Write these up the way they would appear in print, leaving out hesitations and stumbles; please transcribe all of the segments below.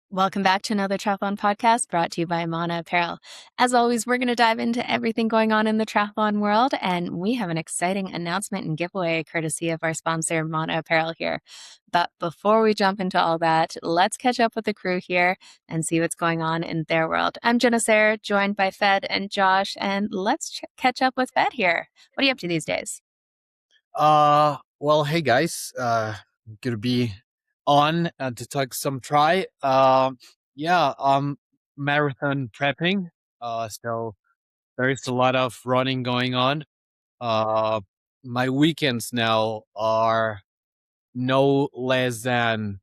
Welcome back to Another Triathlon Podcast brought to you by Mauna Apparel. As always, we're going to dive into everything going on in the triathlon world, and we have an exciting announcement and giveaway courtesy of our sponsor, Mauna Apparel here. But before we jump into all that, let's catch up with the crew here and see what's going on in their world. I'm Jenna-Caer, joined by Fede and Josh, and let's catch up with Fede here. What are you up to these days? Well, hey guys, good to be on to talk some marathon prepping. So there is a lot of running going on. My weekends now are no less than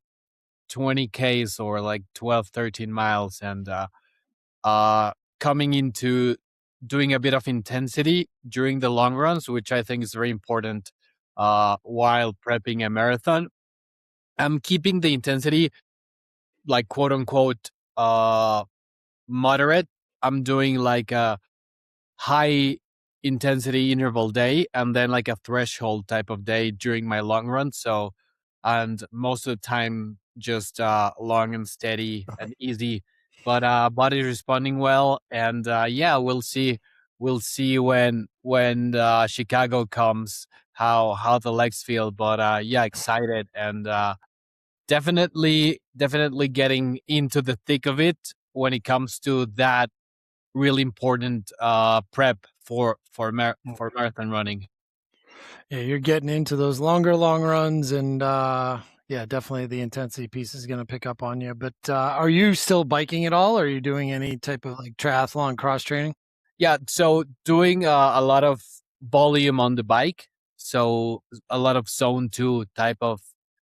20 Ks or like 12, 13 miles, and coming into doing a bit of intensity during the long runs, which I think is very important while prepping a marathon. I'm keeping the intensity like quote unquote moderate. I'm doing like a high intensity interval day and then like a threshold type of day during my long run. So, and most of the time just long and steady and easy, but body responding well. And we'll see when Chicago comes how the legs feel. But excited and definitely getting into the thick of it when it comes to that really important prep for marathon running. Yeah, you're getting into those longer long runs, and definitely the intensity piece is going to pick up on you. But are you still biking at all? Or are you doing any type of like triathlon cross training? Yeah, so doing a lot of volume on the bike, so a lot of zone 2 type of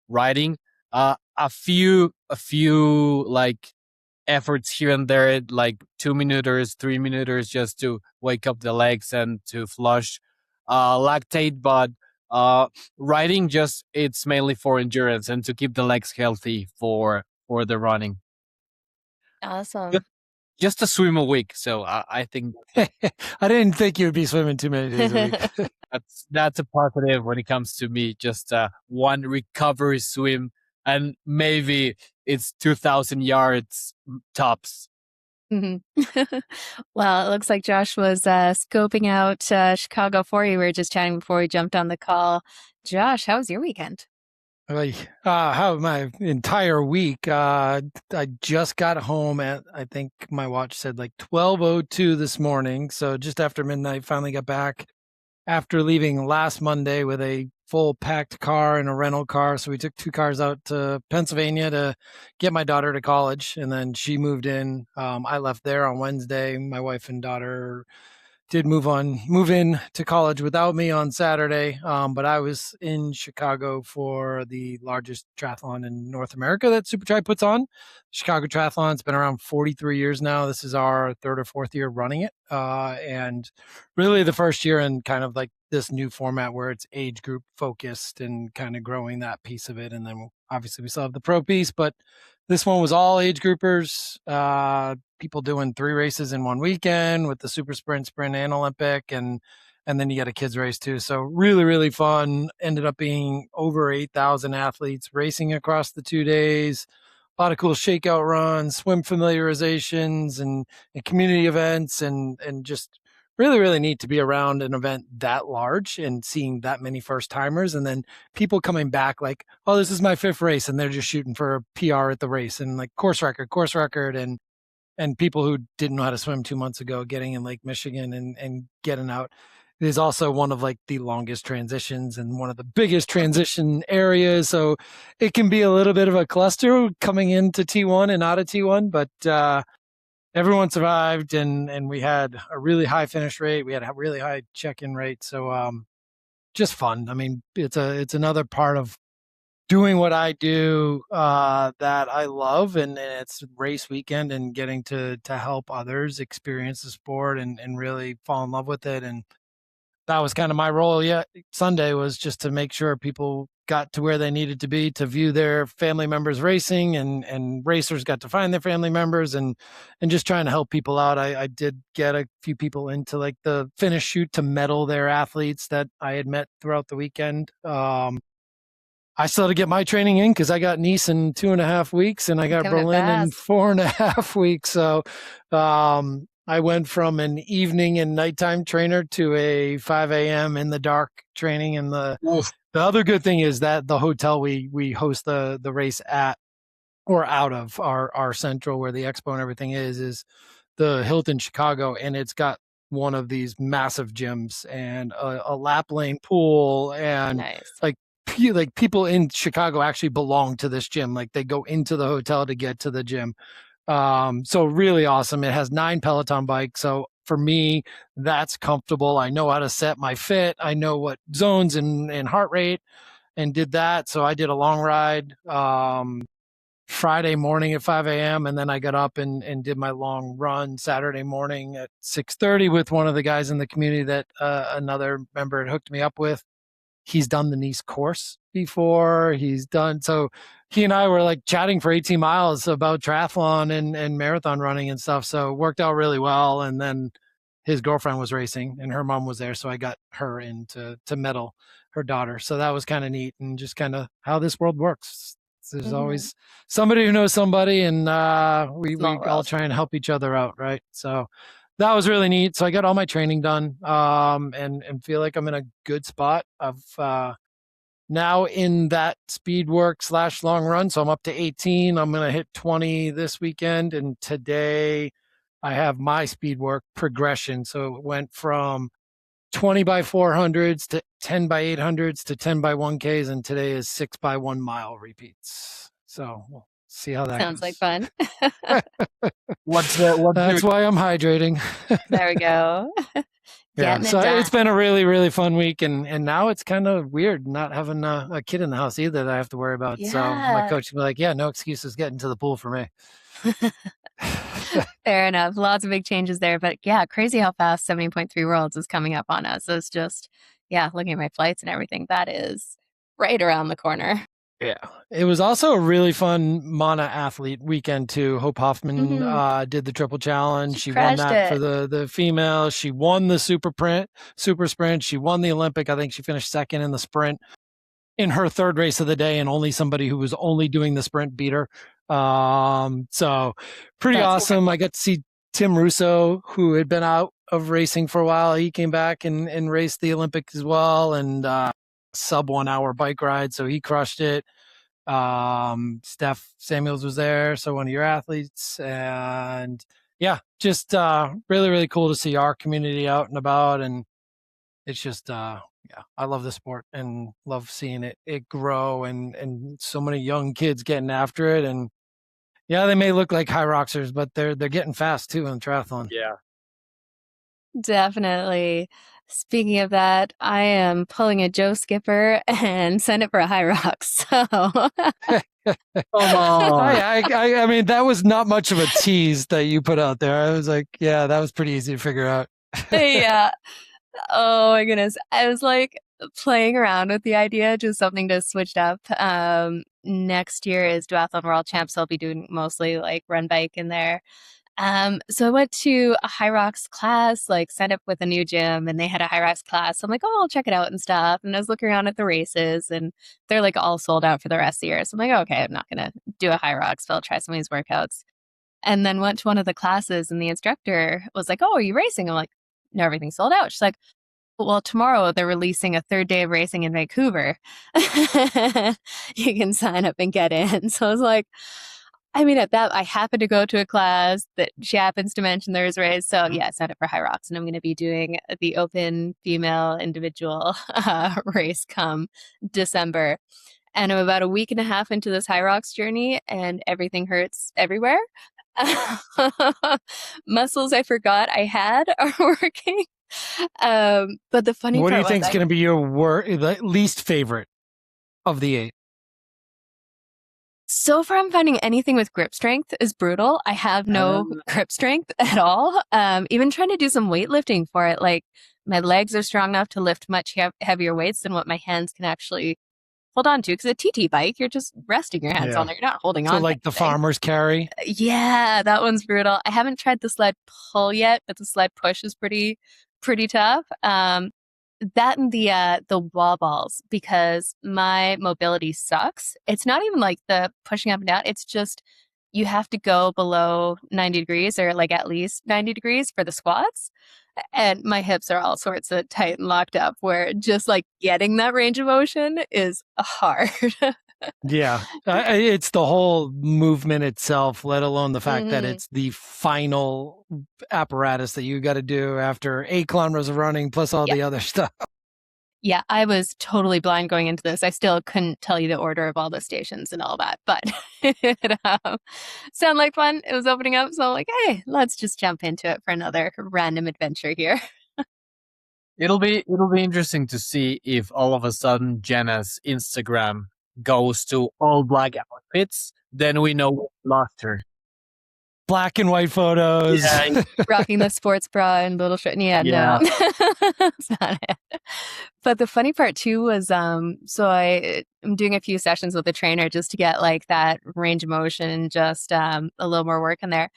riding. A few like efforts here and there, like 2 minutes, 3 minutes, just to wake up the legs and to flush lactate. But riding, just it's mainly for endurance and to keep the legs healthy for the running. Awesome. Just a swim a week, so I think I didn't think you would be swimming too many days a week. that's a positive when it comes to me. Just one recovery swim, and maybe it's 2,000 yards tops. Mm-hmm. Well, it looks like Josh was scoping out Chicago for you. We were just chatting before we jumped on the call. Josh, how was your weekend? How my entire week? I just got home at, I think my watch said like 12:02 this morning. So just after midnight, finally got back after leaving last Monday with a full packed car and a rental car. So we took 2 cars out to Pennsylvania to get my daughter to college, and then she moved in. I left there on Wednesday. My wife and daughter did move in to college without me on Saturday. But I was in Chicago for the largest triathlon in North America that SuperTri puts on. Chicago Triathlon. It's been around 43 years now. This is our 3rd or 4th year running it. And really the first year in kind of like this new format where it's age group focused and kind of growing that piece of it. And then obviously we still have the pro piece, but this one was all age groupers, people doing 3 races in one weekend with the super sprint, and Olympic, and then you got a kids race too. So really, really fun. Ended up being over 8,000 athletes racing across the 2 days. A lot of cool shakeout runs, swim familiarizations, and community events, and just really, really neat to be around an event that large and seeing that many first timers, and then people coming back like, oh, this is my 5th race, and they're just shooting for a PR at the race and like course record, and people who didn't know how to swim 2 months ago getting in Lake Michigan and getting out. It is also one of like the longest transitions and one of the biggest transition areas. So it can be a little bit of a cluster coming into T1 and out of T1, but everyone survived, and we had a really high finish rate. We had a really high check-in rate. So just fun. I mean, it's another part of doing what I do that I love, and it's race weekend and getting to help others experience the sport and really fall in love with it. And that was kind of my role. Yeah, Sunday was just to make sure people got to where they needed to be to view their family members racing, and racers got to find their family members, and just trying to help people out. I did get a few people into like the finish shoot to medal their athletes that I had met throughout the weekend. I still had to get my training in because I got Nice in 2.5 weeks and I got Berlin in 4.5 weeks. So I went from an evening and nighttime trainer to a 5 a.m. in the dark training. And the other good thing is that the hotel we host the race at or out of our central where the expo and everything is the Hilton Chicago, and it's got one of these massive gyms and a lap lane pool, and like people in Chicago actually belong to this gym. Like they go into the hotel to get to the gym. So really awesome. It has 9 Peloton bikes. So for me, that's comfortable. I know how to set my fit. I know what zones and heart rate, and did that. So I did a long ride Friday morning at 5 a.m. And then I got up and did my long run Saturday morning at 6:30 with one of the guys in the community that another member had hooked me up with. He's done the Nice course before. So he and I were like chatting for 18 miles about triathlon and marathon running and stuff. So it worked out really well. And then his girlfriend was racing and her mom was there. So I got her in to medal her daughter. So that was kind of neat, and just kind of how this world works. There's always somebody who knows somebody, and we all try and help each other out, right? So that was really neat. So I got all my training done, and feel like I'm in a good spot. I've now in that speed work / long run, so I'm up to 18. I'm going to hit 20 this weekend, and today I have my speed work progression. So it went from 20 by 400s to 10 by 800s to 10 by 1Ks, and today is 6 by 1 mile repeats. So we'll see how that sounds goes. like fun. That's why I'm hydrating. There we go. Yeah, so it's been a really, really fun week, and now it's kind of weird not having a kid in the house either that I have to worry about. Yeah. So my coach will be like, "Yeah, no excuses getting to the pool for me." Fair enough. Lots of big changes there, but yeah, crazy how fast 70.3 Worlds is coming up on us. It's just, looking at my flights and everything, that is right around the corner. Yeah. It was also a really fun Mauna athlete weekend too. Hope Hoffman did the triple challenge. She won that for the female. She won the super sprint. She won the Olympic. I think she finished second in the sprint in her third race of the day, and only somebody who was only doing the sprint beat her. So pretty awesome. I got to see Tim Russo, who had been out of racing for a while. He came back and raced the Olympic as well, and sub 1 hour bike ride. So he crushed it. Steph Samuels was there. So one of your athletes, and just really, really cool to see our community out and about. And it's just, I love the sport and love seeing it grow and so many young kids getting after it. And they may look like HYROXers, but they're getting fast too in triathlon. Yeah, definitely. Speaking of that, I am pulling a Joe Skipper and send it for a HYROX. So, I mean, that was not much of a tease that you put out there. I was like, that was pretty easy to figure out. Yeah. Oh my goodness. I was like playing around with the idea, just something to switch up. Next year is Duathlon World Champs. So I'll be doing mostly like run bike in there. So I went to a HYROX class, like signed up with a new gym, and they had a HYROX class. So I'm like, I'll check it out and stuff. And I was looking around at the races, and they're like all sold out for the rest of the year. So I'm like, okay, I'm not going to do a HYROX, but I'll try some of these workouts. And then went to one of the classes, and the instructor was like, oh, are you racing? I'm like, no, everything's sold out. She's like, well, tomorrow they're releasing a third day of racing in Vancouver. You can sign up and get in. So I was like, I mean, at that, I happened to go to a class that she happens to mention there's a race. So I signed up for HYROX, and I'm going to be doing the open female individual race come December. And I'm about a week and a half into this HYROX journey, and everything hurts everywhere. Muscles I forgot I had are working. But the funny part, what do you think is going to be your least favorite of the 8? So far, I'm finding anything with grip strength is brutal. I have no grip strength at all. Even trying to do some weightlifting for it, like my legs are strong enough to lift much heavier weights than what my hands can actually hold on to. Because a TT bike, you're just resting your hands on there. You're not holding on. So like the farmer's carry? Yeah, that one's brutal. I haven't tried the sled pull yet, but the sled push is pretty tough. That and the wall balls, because my mobility sucks. It's not even like the pushing up and down. It's just you have to go below 90 degrees or like at least 90 degrees for the squats. And my hips are all sorts of tight and locked up where just like getting that range of motion is hard. Yeah, it's the whole movement itself, let alone the fact that it's the final apparatus that you got to do after 8 kilometers of running plus all the other stuff. Yeah, I was totally blind going into this. I still couldn't tell you the order of all the stations and all that, but it sounded like fun. It was opening up, so I'm like, hey, let's just jump into it for another random adventure here. It'll be interesting to see if all of a sudden Jenna's Instagram goes to all black outfits. Then we know we lost her. Black and white photos. Yeah. Rocking the sports bra and little shirt. No. That's not it. But the funny part too was, so I'm doing a few sessions with the trainer just to get like that range of motion, just a little more work in there.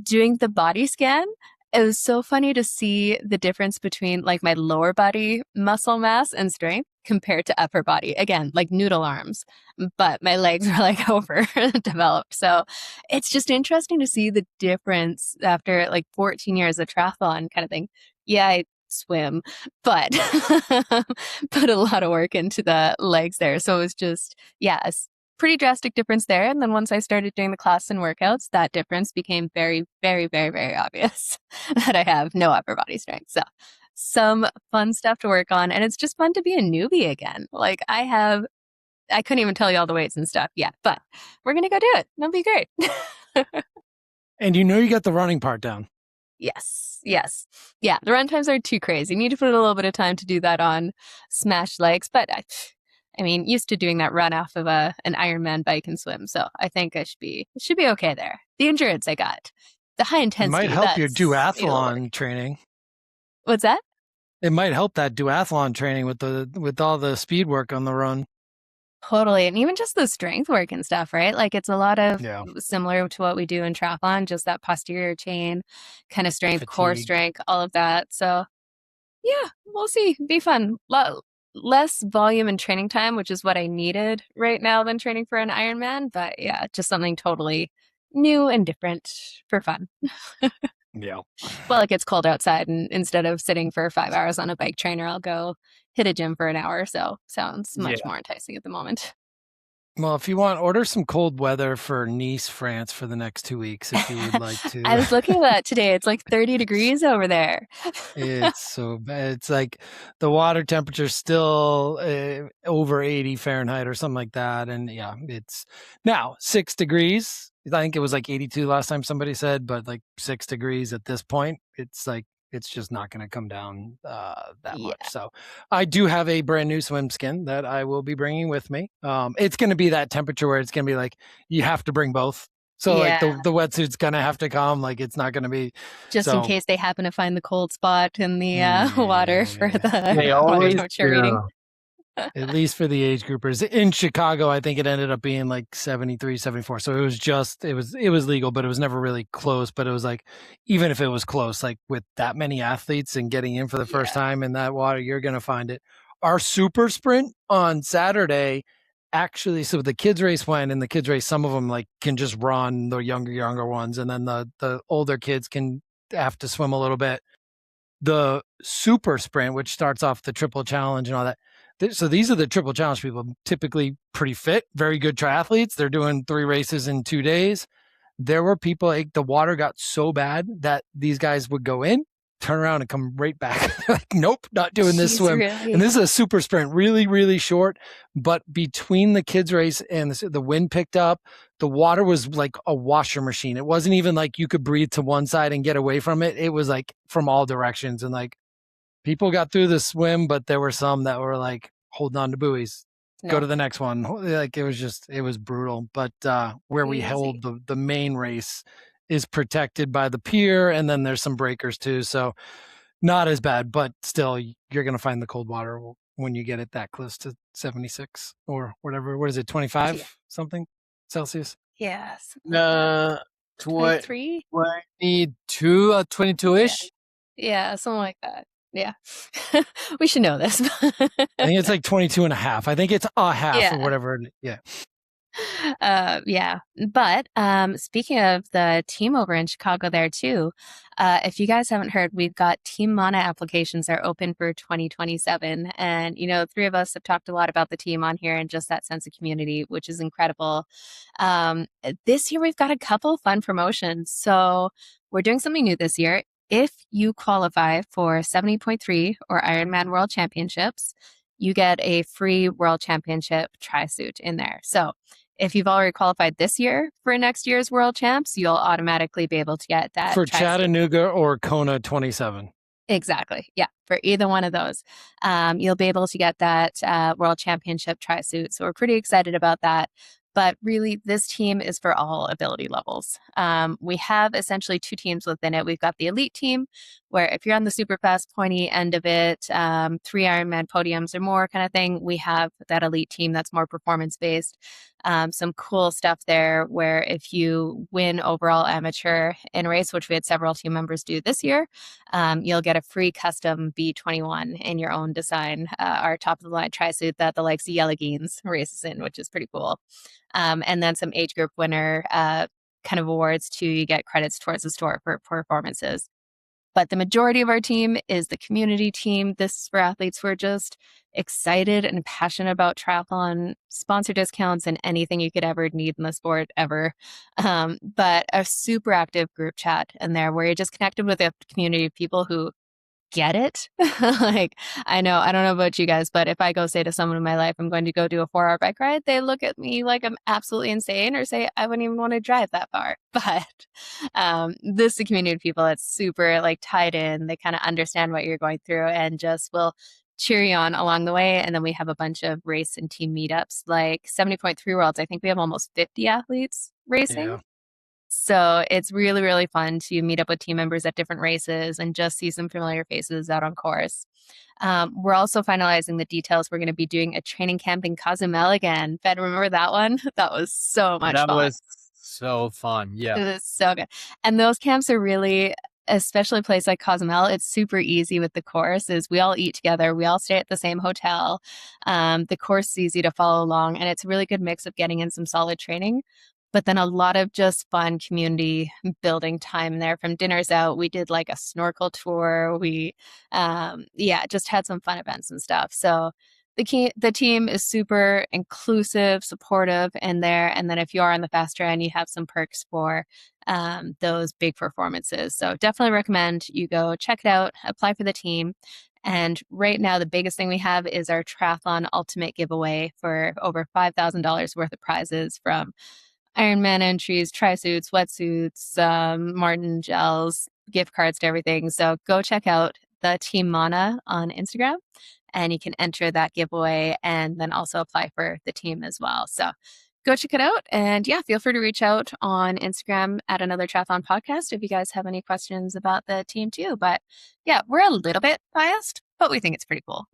Doing the body scan, it was so funny to see the difference between like my lower body muscle mass and strength compared to upper body. Again, like noodle arms, but my legs were like overdeveloped. So it's just interesting to see the difference after like 14 years of triathlon kind of thing. Yeah, I swim, but put a lot of work into the legs there. So it was just, a pretty drastic difference there. And then once I started doing the class and workouts, that difference became very, very, very, very obvious that I have no upper body strength. So some fun stuff to work on. And it's just fun to be a newbie again. Like I couldn't even tell you all the weights and stuff yet, but we're going to go do it. It'll be great. And you got the running part down. Yes. Yeah, the run times are too crazy. You need to put a little bit of time to do that on smashed legs, but I mean, used to doing that run off of an Ironman bike and swim. So I think it should be okay there. The endurance I got, the high intensity. It might help your duathlon training. What's that? It might help that duathlon training with all the speed work on the run. Totally. And even just the strength work and stuff, right? Like it's a lot of similar to what we do in triathlon, just that posterior chain kind of strength, core strength, all of that. So yeah, we'll see. Be fun. Less volume and training time, which is what I needed right now than training for an Ironman. But yeah, just something totally new and different for fun. Yeah. Well, it gets cold outside, and instead of sitting for 5 hours on a bike trainer, I'll go hit a gym for an hour. So sounds much more enticing at the moment. Well, if you want, order some cold weather for Nice, France for the next 2 weeks if you would like to. I was looking at that today. It's like 30 degrees over there. It's so bad. It's like the water temperature still over 80 Fahrenheit or something like that. And yeah, it's now 6 degrees. I think it was like 82 last time somebody said, but like 6 degrees at this point. It's like, it's just not going to come down that much. So I do have a brand new swim skin that I will be bringing with me. It's going to be that temperature where it's going to be like, you have to bring both. So like the wetsuit's going to have to come. Like it's not going to be. Just in case they happen to find the cold spot in the water for the they always reading. At least for the age groupers. In Chicago, I think it ended up being like 73, 74. So it was legal, but it was never really close. But it was like, even if it was close, like with that many athletes and getting in for the first time in that water, you're going to find it. Our super sprint on Saturday, actually, so the kids race went, and the kids race, some of them like can just run, the younger ones. And then the older kids can have to swim a little bit. The super sprint, which starts off the triple challenge and all that. So these are the triple challenge people, typically pretty fit, very good triathletes. They're doing 3 races in 2 days. There were people, the water got so bad that these guys would go in, turn around and come right back. Like, nope, not doing this swim. Really? And this is a super sprint, really, really short. But between the kids race and the wind picked up, the water was like a washer machine. It wasn't even like you could breathe to one side and get away from it. It was like from all directions. And like, people got through the swim, but there were some that were like holding on to buoys. Go to the next one. Like it was brutal. But where we held the main race is protected by the pier, and then there's some breakers too. So not as bad, but still you're going to find the cold water when you get it that close to 76 or whatever. What is it? 25 something Celsius? Yeah. 23? 22, 22-ish? Yeah, something like that. Yeah. We should know this. I think it's like 22 and a half. I think it's a half or whatever. Yeah. Yeah. But speaking of the team over in Chicago there too, if you guys haven't heard, we've got Team Mauna applications are open for 2027. And, three of us have talked a lot about the team on here and just that sense of community, which is incredible. This year, we've got a couple fun promotions. So we're doing something new this year. If you qualify for 70.3 or Ironman World Championships, you get a free World Championship trisuit in there. So if you've already qualified this year for next year's World Champs, you'll automatically be able to get that. For Chattanooga or Kona 27. Exactly. Yeah. For either one of those, you'll be able to get that World Championship trisuit. So we're pretty excited about that. But really, this team is for all ability levels. We have essentially two teams within it. We've got the elite team, where if you're on the super fast, pointy end of it, 3 Ironman podiums or more kind of thing, we have that elite team that's more performance-based. Some cool stuff there where if you win overall amateur in a race, which we had several team members do this year, you'll get a free custom B21 in your own design, our top-of-the-line trisuit that the likes of Yellow races in, which is pretty cool. And then some age group winner kind of awards too. You get credits towards the store for performances. But the majority of our team is the community team. This is for athletes who are just excited and passionate about triathlon, sponsor discounts, and anything you could ever need in the sport ever. But a super active group chat in there where you're just connected with a community of people who get it. Like, I don't know about you guys, but if I go say to someone in my life, I'm going to go do a 4-hour bike ride, they look at me like I'm absolutely insane or say, I wouldn't even want to drive that far. But this is a community of people that's super like tied in. They kind of understand what you're going through and just will cheer you on along the way. And then we have a bunch of race and team meetups, like 70.3 Worlds. I think we have almost 50 athletes racing. Yeah. So it's really, really fun to meet up with team members at different races and just see some familiar faces out on course. We're also finalizing the details. We're going to be doing a training camp in Cozumel again. Fed, remember that one? That was so much fun. That was so fun. Yeah. It was so good. And those camps are really, especially a place like Cozumel, it's super easy with the course. Is we all eat together. We all stay at the same hotel. The course is easy to follow along. And it's a really good mix of getting in some solid training, but then a lot of just fun community building time there. From dinners out, we did like a snorkel tour. We, just had some fun events and stuff. So the team is super inclusive, supportive in there. And then if you are on the faster end, you have some perks for those big performances. So definitely recommend you go check it out, apply for the team. And right now, the biggest thing we have is our Triathlon Ultimate Giveaway for over $5,000 worth of prizes from Ironman entries, trisuits, wetsuits, Martin gels, gift cards to everything. So go check out the Team Mauna on Instagram and you can enter that giveaway and then also apply for the team as well. So go check it out. And feel free to reach out on Instagram at Another Triathlon Podcast if you guys have any questions about the team too. But we're a little bit biased, but we think it's pretty cool.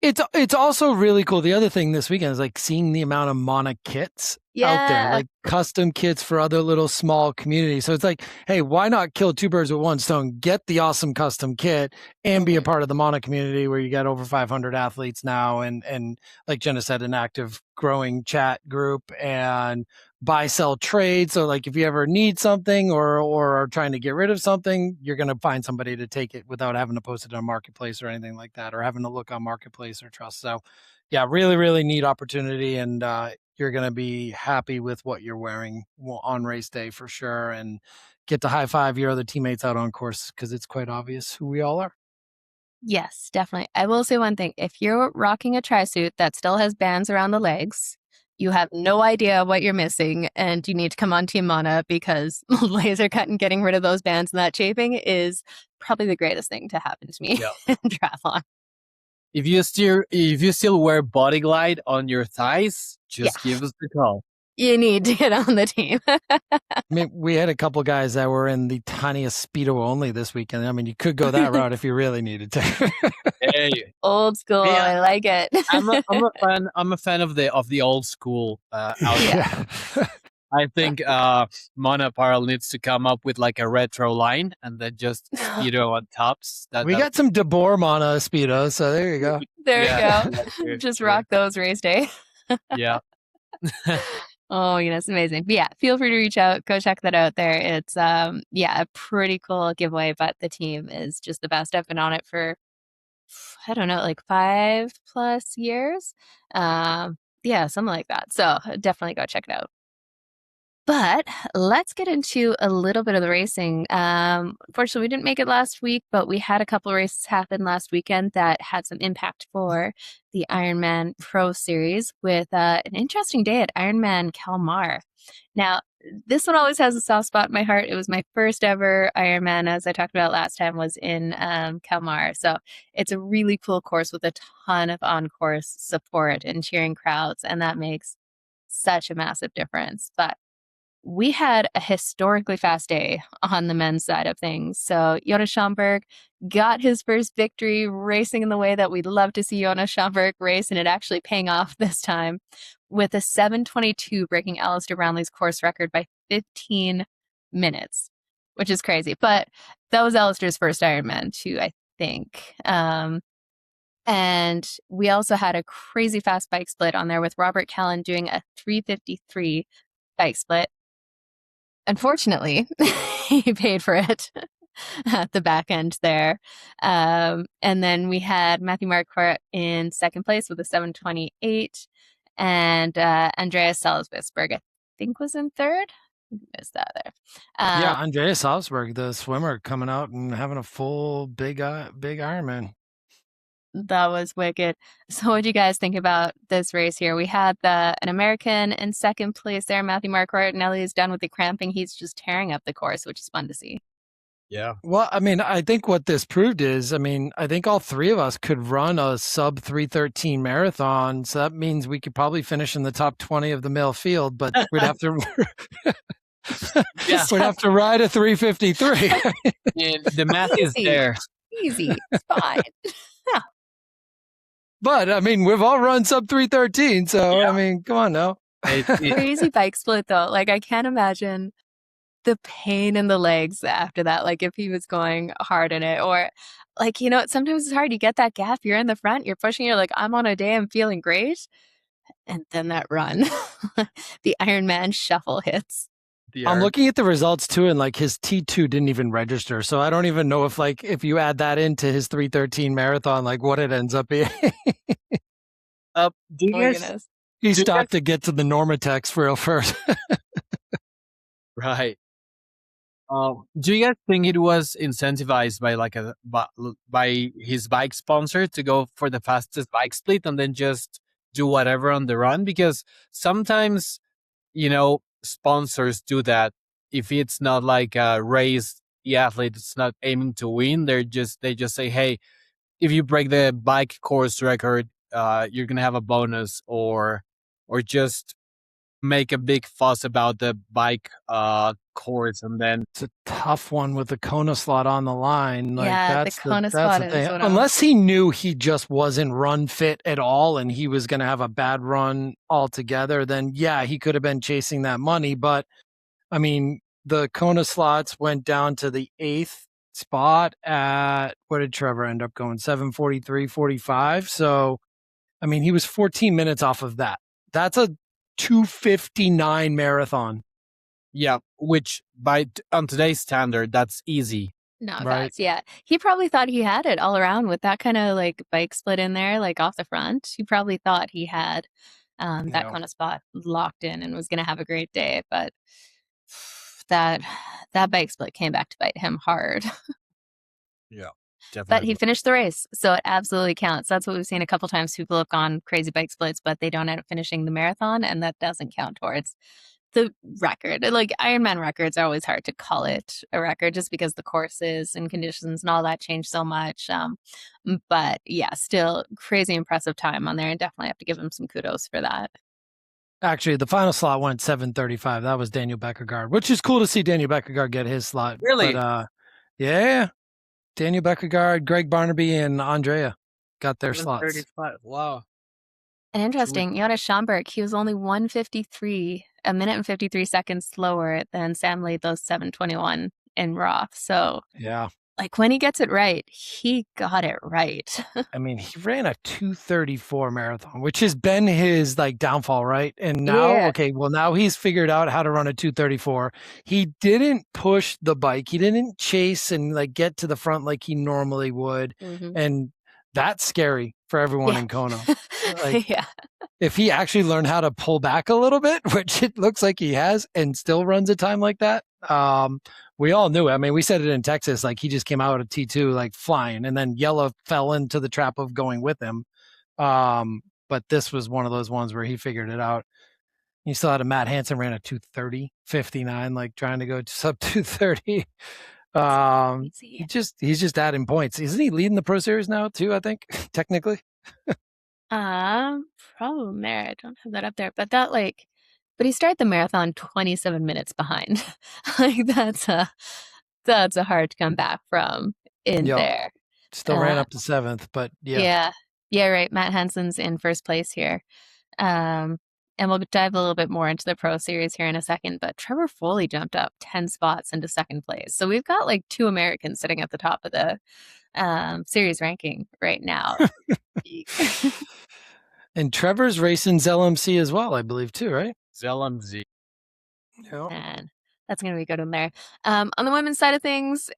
It's also really cool. The other thing this weekend is like seeing the amount of Mauna kits out there, like custom kits for other little small communities. So it's like, hey, why not kill two birds with one stone? Get the awesome custom kit and be a part of the Mauna community where you got over 500 athletes now. And like Jenna said, an active growing chat group and buy, sell, trade. So like if you ever need something or are trying to get rid of something, you're going to find somebody to take it without having to post it on Marketplace or anything like that, or having to look on Marketplace or Trust. So really, really neat opportunity. And you're going to be happy with what you're wearing on race day for sure. And get to high five your other teammates out on course because it's quite obvious who we all are. Yes, definitely. I will say one thing. If you're rocking a trisuit that still has bands around the legs, you have no idea what you're missing and you need to come on Team Mauna because laser cut and getting rid of those bands and that chafing is probably the greatest thing to happen to me in triathlon. If you still wear Body Glide on your thighs, just give us a call. You need to get on the team. I mean, we had a couple guys that were in the tiniest Speedo only this weekend. I mean, you could go that route if you really needed to. Hey. Old school. Yeah. I like it. I'm a fan of the old school out there. I think Mauna Apparel needs to come up with like a retro line and then just Speedo on tops. We got some De Boer Mauna Speedo, so there you go. There Yeah, you go. true, Just true. rock those race day. Yeah. Oh, yes, amazing. But yeah, feel free to reach out. Go check that out there. It's a pretty cool giveaway, but the team is just the best. I've been on it for, I don't know, like 5+ years. Yeah, something like that. So definitely go check it out. But let's get into a little bit of the racing. Unfortunately, we didn't make it last week, but we had a couple of races happen last weekend that had some impact for the Ironman Pro Series with an interesting day at Ironman Kalmar. Now, this one always has a soft spot in my heart. It was my first ever Ironman, as I talked about last time, was in Kalmar. So it's a really cool course with a ton of on-course support and cheering crowds, and that makes such a massive difference. But we had a historically fast day on the men's side of things. So Jonas Schomburg got his first victory racing in the way that we'd love to see Jonas Schomburg race, and it actually paying off this time with a 7:22, breaking Alistair Brownlee's course record by 15 minutes, which is crazy. But that was Alistair's first Ironman too, I think. And we also had a crazy fast bike split on there with Robert Callan doing a 3:53 bike split. Unfortunately, he paid for it at the back end there. And then we had Matthew Marquardt in second place with a 7:28, and Andreas Salzberg, I think, was in third. Missed that there. Yeah, Andreas Salzberg, the swimmer, coming out and having a full big Ironman. That was wicked. So what do you guys think about this race here? We had an American in second place there, Matthew Marquardt. Now he's done with the cramping. He's just tearing up the course, which is fun to see. Yeah. Well, I mean, I think what this proved is, I think all three of us could run a sub 3:13 marathon. So that means we could probably finish in the top 20 of the male field, but we'd have to we'd have to ride a 3:53. Yeah, the math is there. Easy. It's fine. But I mean, we've all run sub 3:13, so Yeah. I mean, come on now. Crazy bike split though. Like, I can't imagine the pain in the legs after that. Like, if he was going hard in it, or like, sometimes it's hard. You get that gap, you're in the front, you're pushing, you're like, I'm on a day, I'm feeling great. And then that run, the Ironman shuffle hits. I'm looking at the results too, and like his T2 didn't even register. So I don't even know if you add that into his 3:13 marathon, like what it ends up being. He stopped to get to the Normatex real first. Right. Do you guys think it was incentivized by his bike sponsor to go for the fastest bike split and then just do whatever on the run? Because sometimes, sponsors do that. If it's not like a race, the athlete is not aiming to win. They just say, hey, if you break the bike course record, you're gonna have a bonus, or just make a big fuss about the bike course, and then it's a tough one with the Kona slot on the line. Like, yeah, the Kona slot is unless he knew he just wasn't run fit at all and he was going to have a bad run altogether, then yeah, he could have been chasing that money. But I mean, the Kona slots went down to the 8th spot at, what did Trevor end up going? 7:43.45. So, I mean, he was 14 minutes off of that. That's a 2:59 marathon. Yeah, which on today's standard, that's easy. Not fast, yeah. He probably thought he had it all around with that kind of like bike split in there, like off the front. He probably thought he had that kind of spot locked in and was going to have a great day. But that bike split came back to bite him hard. Yeah, definitely. But he finished the race, so it absolutely counts. That's what we've seen a couple times. People have gone crazy bike splits, but they don't end up finishing the marathon, and that doesn't count towards the record. Like, Ironman records are always hard to call it a record just because the courses and conditions and all that change so much. But yeah, still crazy impressive time on there, and definitely have to give him some kudos for that. Actually, the final slot went 7:35. That was Daniel Beckergaard, which is cool to see Daniel Beckergaard get his slot. Really? But, yeah. Daniel Beckergaard, Greg Barnaby, and Andrea got their slots. Wow. And interesting, Jonas Schomburg, he was only 1:53 a minute and 53 seconds slower than Sam Laidlow's 7:21 in Roth. So Yeah. like when he gets it right, he got it right. I mean, he ran a 2:34 marathon, which has been his like downfall, right? And now, Yeah. okay, well, now he's figured out how to run a 2:34. He didn't push the bike. He didn't chase and like get to the front like he normally would. Mhm. And that's scary for everyone in Kona. Like, Yeah. if he actually learned how to pull back a little bit, which it looks like he has, and still runs a time like that, we all knew it. I mean, we said it in Texas, like he just came out of T2 like flying, and then Yella fell into the trap of going with him. But this was one of those ones where he figured it out. You still had a Matt Hansen ran a 2:30.59, like trying to go to sub 2:30. He's just adding points. Isn't he leading the Pro Series now too, I think, technically? Probably there. I don't have that up there, but he started the marathon 27 minutes behind. Like that's a hard to come back from in there. Still ran up to 7th, but yeah, right. Matt Hansen's in first place here. And we'll dive a little bit more into the Pro Series here in a second, but Trevor Foley jumped up 10 spots into second place. So we've got like 2 Americans sitting at the top of the series ranking right now. And Trevor's racing ZLMC as well, I believe, too, right? ZLMZ. Yeah. And that's going to be good in there. On the women's side of things,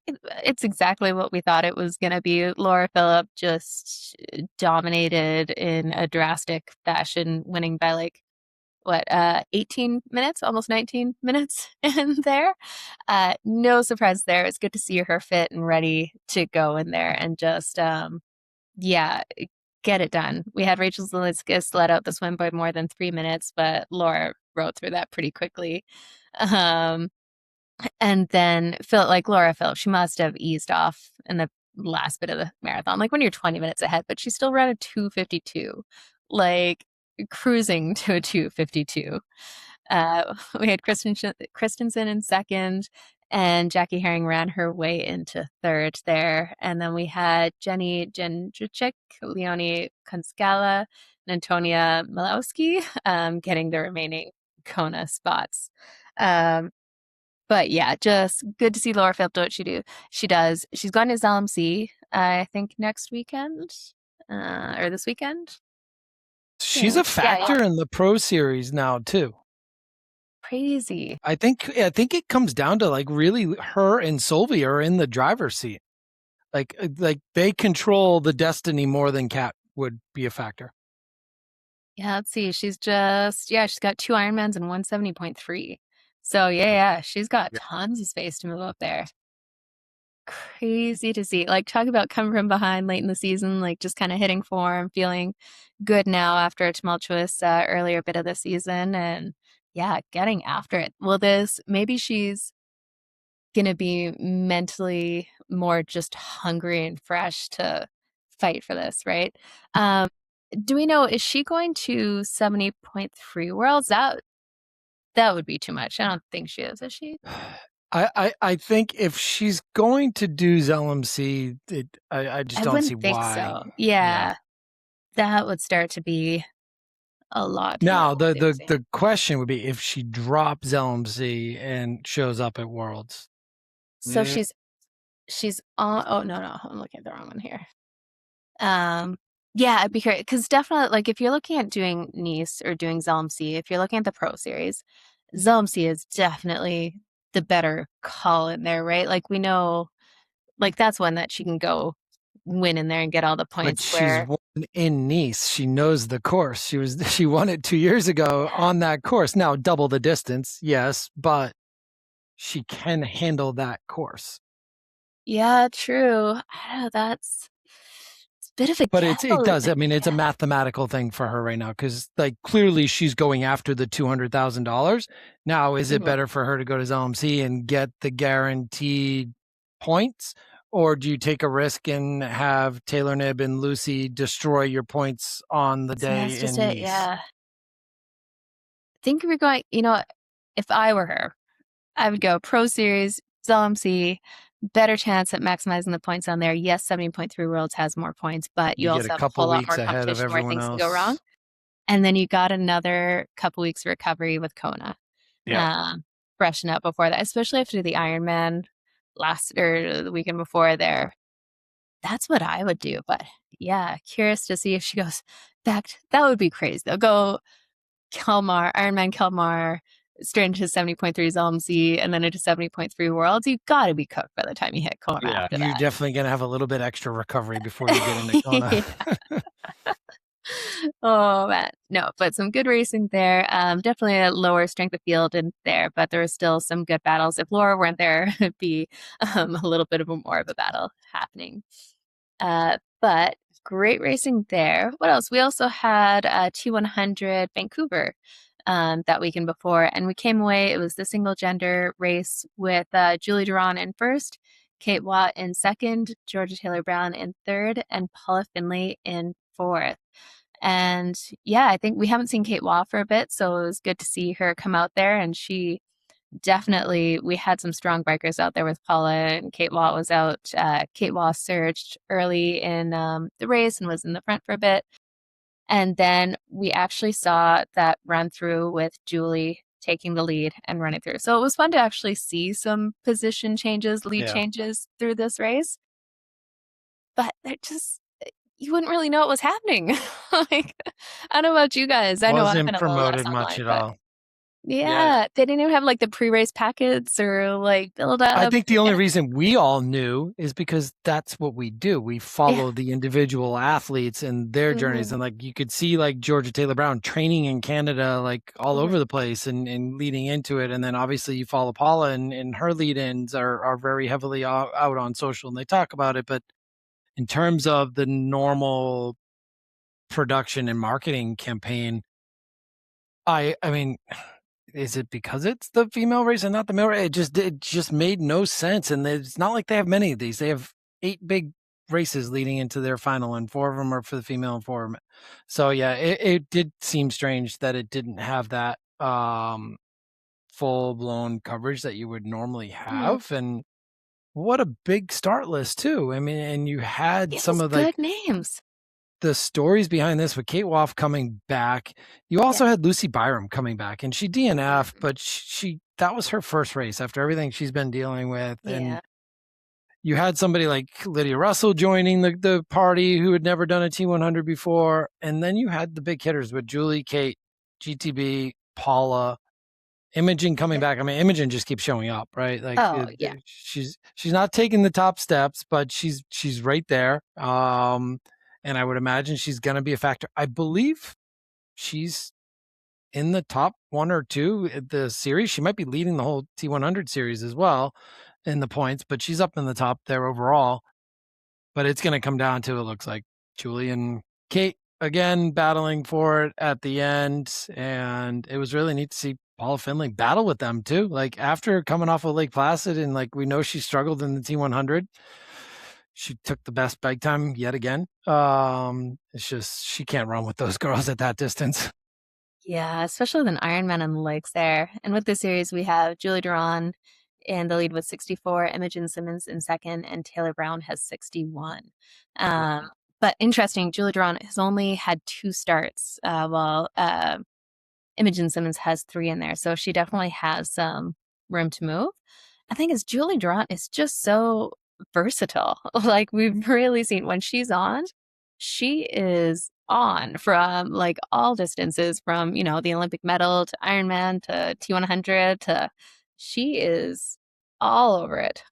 it's exactly what we thought it was going to be. Laura Philipp just dominated in a drastic fashion, winning by like, 18 minutes, almost 19 minutes in there. No surprise there. It's good to see her fit and ready to go in there and just, get it done. We had Rachel Zelinskas let out the swim by more than 3 minutes, but Laura rode through that pretty quickly. And then Laura Philipp, she must have eased off in the last bit of the marathon, like when you're 20 minutes ahead, but she still ran a 2:52, like cruising to a 2:52. We had Christensen in second, and Jackie Herring ran her way into third there. And then we had Jenny Jędrzejczyk, Leonie Konskala, and Antonia Milowski getting the remaining Kona spots. But yeah, just good to see Laura Philipp do what she does. She's going to ZLMC, I think next weekend, or this weekend. She's a factor in the Pro Series now too. Crazy. I think it comes down to like really her and Solveig are in the driver's seat. Like they control the destiny more than Kat would be a factor. Yeah, let's see. She's got 2 Ironmans and 170.3. So she's got tons of space to move up there. Crazy to see. Like, talk about coming from behind late in the season, like just kind of hitting form, feeling good now after a tumultuous earlier bit of the season, and getting after it. Well, maybe she's gonna be mentally more just hungry and fresh to fight for this, right? Do we know, is she going to 70.3 Worlds? That would be too much. I don't think she is she? I think if she's going to do ZLMC, I just don't see think why. So. Yeah, that would start to be a lot. Now the question would be if she drops ZLMC and shows up at Worlds. So she's on. Oh no, I'm looking at the wrong one here. I'd be curious because definitely, like, if you're looking at doing Nice or doing ZLMC, if you're looking at the Pro Series, ZLMC is definitely the better call in there, right? Like, we know, like, that's one that she can go win in there and get all the points. But she's won in Nice. She knows the course. She won it 2 years ago on that course. Now double the distance, yes, but she can handle that course. Yeah, true. I don't know, it's a bit of a but it does. I mean, it's a mathematical thing for her right now because, like, clearly she's going after the $200,000. Now, is it better for her to go to ZLMC and get the guaranteed points, or do you take a risk and have Taylor Knibb and Lucy destroy your points on the day? That's just it. Yeah. I think we're going. If I were her, I would go Pro Series, ZLMC. Better chance at maximizing the points on there. Yes, 70.3 Worlds has more points, but you also have a whole lot more competition where things can go wrong. And then you got another couple weeks of recovery with Kona. freshen up before that, especially after the Ironman the weekend before there. That's what I would do. But yeah, curious to see if she goes back. That would be crazy. They'll go Ironman Kalmar, straight into 70.3 LMC, and then into 70.3 Worlds. You got to be cooked by the time you hit Kona after that. You're definitely going to have a little bit extra recovery before you get into Kona. Oh, man. No, but some good racing there. Definitely a lower strength of field in there, but there were still some good battles. If Laura weren't there, it'd be a little bit more of a battle happening. But great racing there. What else? We also had T100 Vancouver that weekend before, and we came away. It was the single gender race with Julie Duran in first, Kate Watt in second, Georgia Taylor Brown in third, and Paula Finley in fourth. And yeah, I think we haven't seen Kate Watt for a bit, so it was good to see her come out there. And she definitely, we had some strong bikers out there with Paula, and Kate Watt was out. Kate Watt surged early in the race and was in the front for a bit. And then we actually saw that run through with Julie taking the lead and running through. So it was fun to actually see some position changes, lead changes through this race. But they're just, you wouldn't really know what was happening. Like, I don't know about you guys. I know I've been promoted much at all. Yeah, they didn't even have like the pre-race packets or like build up. I think the only reason we all knew is because that's what we do. We follow the individual athletes and their journeys. And like you could see like Georgia Taylor Brown training in Canada, like all over the place and leading into it. And then obviously you follow Paula and her lead-ins are very heavily out on social and they talk about it. But in terms of the normal production and marketing campaign, I mean, is it because it's the female race and not the male race? It just made no sense. And it's not like they have many of these. They have 8 big races leading into their final, and 4 of them are for the female and 4 of them. So yeah, it did seem strange that it didn't have that full blown coverage that you would normally have. And what a big start list too. I mean, and you had some of good names. The stories behind this with Kate Woff coming back. You also had Lucy Byram coming back, and she DNF'd, but that was her first race after everything she's been dealing with. And you had somebody like Lydia Russell joining the party who had never done a T100 before. And then you had the big hitters with Julie, Kate, GTB, Paula, Imogen coming back. I mean, Imogen just keeps showing up, right? Like, she's not taking the top steps, but she's right there. And I would imagine she's going to be a factor. I believe she's in the top 1 or 2 at the series. She might be leading the whole T100 series as well in the points, but she's up in the top there overall. But it's going to come down to, it looks like, Julie and Kate again battling for it at the end. And it was really neat to see Paula Finley battle with them too. Like after coming off of Lake Placid, and like we know she struggled in the T100. She took the best bike time yet again. It's just, she can't run with those girls at that distance. Yeah, especially with an Ironman on the legs there. And with the series, we have Julie Duran in the lead with 64, Imogen Simmons in second, and Taylor Brown has 61. But interesting, Julie Duran has only had 2 starts, while Imogen Simmons has 3 in there. So she definitely has some room to move. I think is Julie Duran is just so versatile. Like we've really seen when she's on, she is on from like all distances, from the Olympic medal to Ironman to T100 to she is all over it.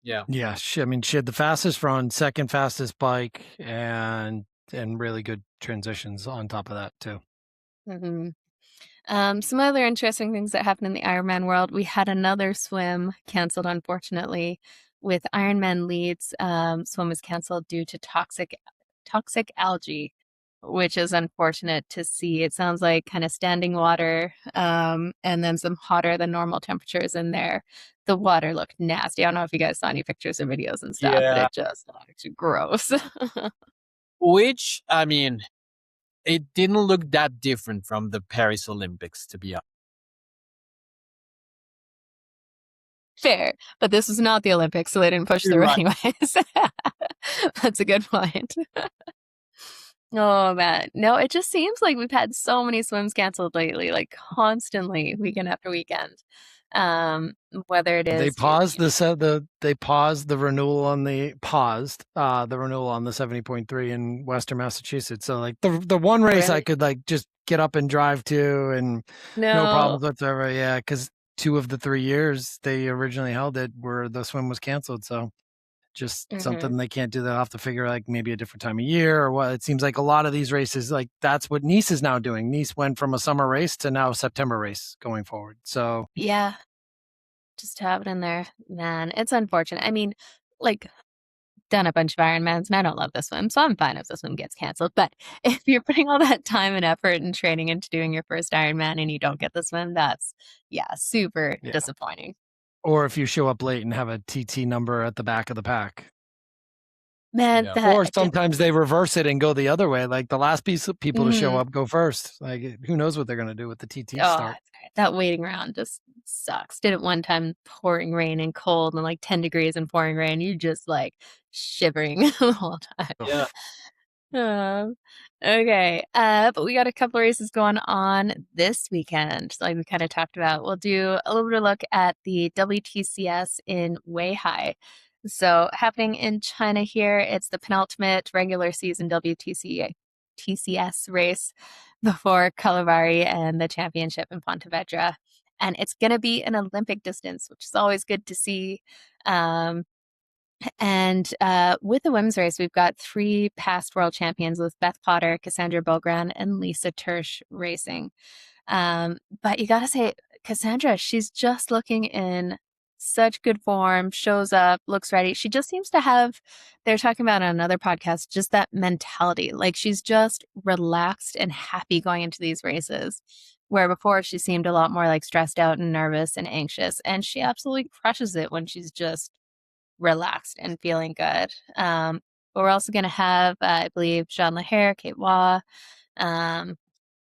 Yeah. She had the fastest run, second fastest bike, and really good transitions on top of that too. Some other interesting things that happened in the Ironman world. We had another swim canceled, unfortunately. With Ironman Leeds, swim was canceled due to toxic algae, which is unfortunate to see. It sounds like kind of standing water, and then some hotter than normal temperatures in there. The water looked nasty. I don't know if you guys saw any pictures or videos and stuff, but it just looked gross. Which, I mean, it didn't look that different from the Paris Olympics, to be honest. Fair, but this was not the Olympics, so they didn't push through anyways. That's a good point. Oh man, no, it just seems like we've had so many swims canceled lately, like constantly, weekend after weekend. Whether it They is paused they paused the renewal on the 70.3 in Western Massachusetts. So like the one race I really could like just get up and drive to and no no. problems whatsoever. Yeah, because 2 of the 3 years they originally held it where the swim was canceled. So just Hmm. something they can't do. They'll have to figure like maybe a different time of year or what. It seems like a lot of these races, like that's what Nice is now doing. Nice went from a summer race to now a September race going forward. So Yeah, just have it in there, man. It's unfortunate. I mean, like done a bunch of Ironmans, and I don't love this swim, so I'm fine if this one gets canceled. But if you're putting all that time and effort and training into doing your first Ironman and you don't get the swim, that's super yeah. disappointing. Or if you show up late and have a TT number at the back of the pack. Man, Yeah. that Or sometimes they reverse it and go the other way. Like the last piece of people to show up go first. Like who knows what they're going to do with the TT start. that waiting around just sucks. Did it one time, pouring rain and cold and like 10 degrees and pouring rain. You just like shivering the whole time. Yeah. Okay. But we got a couple of races going on this weekend, like we kind of talked about. We'll do a little bit of look at the WTCS in Weihai. So happening in China here, it's the penultimate regular season TCS race before Kalabari and the championship in Pontevedra. And it's going to be an Olympic distance, which is always good to see. And with the women's race, we've got 3 past world champions with Beth Potter, Cassandra Bogran, and Lisa Tersch racing. But you got to say, Cassandra, she's just looking in such good form, shows up, looks ready. She just seems to have, they're talking about on another podcast, just that mentality. Like she's just relaxed and happy going into these races. Where before she seemed a lot more like stressed out and nervous and anxious. And she absolutely crushes it when she's just relaxed and feeling good. But we're also going to have, I believe, Jean Lahair, Kate Waugh. I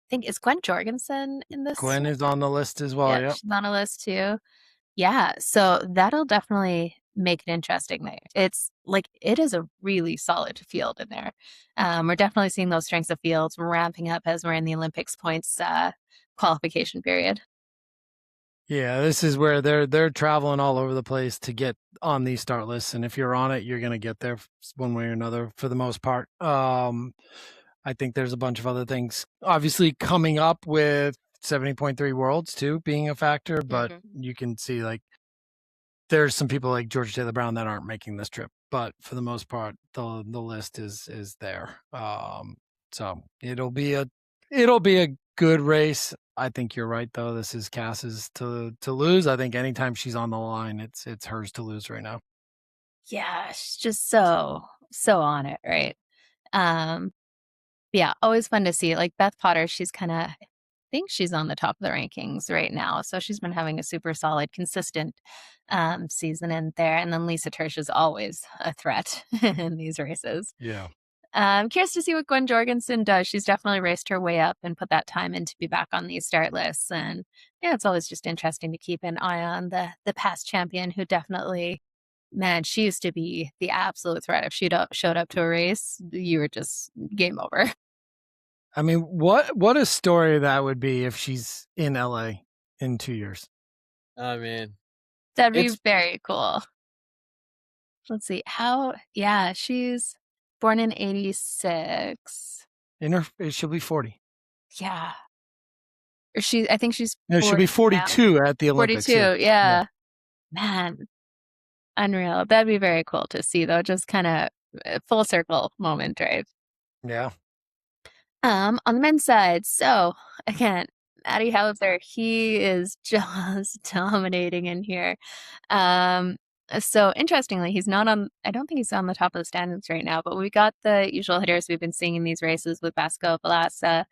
think, is Gwen Jorgensen in this? Gwen is on the list as well. Yeah. She's on a list too. Yeah, so that'll definitely make it interesting there. It's like, it is a really solid field in there. We're definitely seeing those strengths of fields ramping up as we're in the Olympics points qualification period. Yeah, this is where they're traveling all over the place to get on these start lists, and if you're on it, you're going to get there one way or another for the most part. I think there's a bunch of other things obviously coming up with 70.3 Worlds too being a factor, but you can see like there's some people like Georgia Taylor Brown that aren't making this trip, but for the most part, the list is there. So it'll be a good race. I think you're right though. This is Cass's to lose. I think anytime she's on the line, it's hers to lose right now. Yeah, she's just so on it, right? Yeah, always fun to see. Like Beth Potter, she's kind of, I think she's on the top of the rankings right now. So she's been having a super solid, consistent season in there. And then Lisa Tersch is always a threat in these races. Yeah. I'm curious to see what Gwen Jorgensen does. She's definitely raced her way up and put that time in to be back on these start lists. And yeah, it's always just interesting to keep an eye on the past champion who definitely, man, she used to be the absolute threat. If she showed up to a race, you were just game over. I mean, what a story that would be if she's in LA in 2 years. I mean, that'd be very cool. Let's see she's born in 86. She'll be 40. Yeah. Or I think she's No, she'll be 42 now. At the Olympics. 42, yeah. Man, unreal. That'd be very cool to see though, just kind of full circle moment, right? Yeah. On the men's side, so again, Matty Hauser, he is just dominating in here. So interestingly, he's not on, I don't think he's on the top of the standings right now, but we got the usual hitters we've been seeing in these races with Vasco Balasa,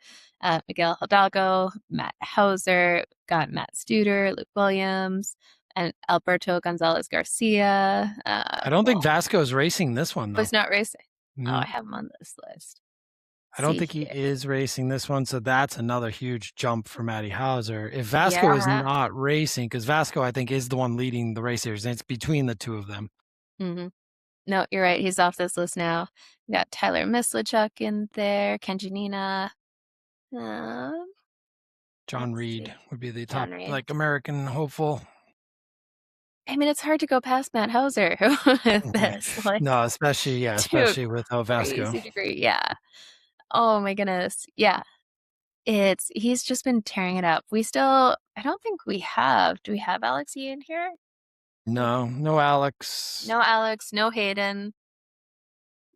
Miguel Hidalgo, Matt Hauser, got Matt Studer, Luke Williams, and Alberto Gonzalez Garcia. I don't think Vasco's racing this one, though. He's not racing. No. Oh, I have him on this list. I don't think he is racing this one, so that's another huge jump for Matty Hauser. If Vasco is not racing, because Vasco, I think, is the one leading the race series, and it's between the two of them. Mm-hmm. No, you're right. He's off this list now. We got Tyler Mislachuk in there, Kenjanina. John Let's Reed see. would be the John top, Reed. like, American hopeful. I mean, it's hard to go past Matt Hauser with this. Like, No, especially to a especially with Vasco. crazy degree. Yeah. Oh my goodness. Yeah. He's just been tearing it up. I don't think do we have Alex Yee in here? No Alex. No Alex, no Hayden.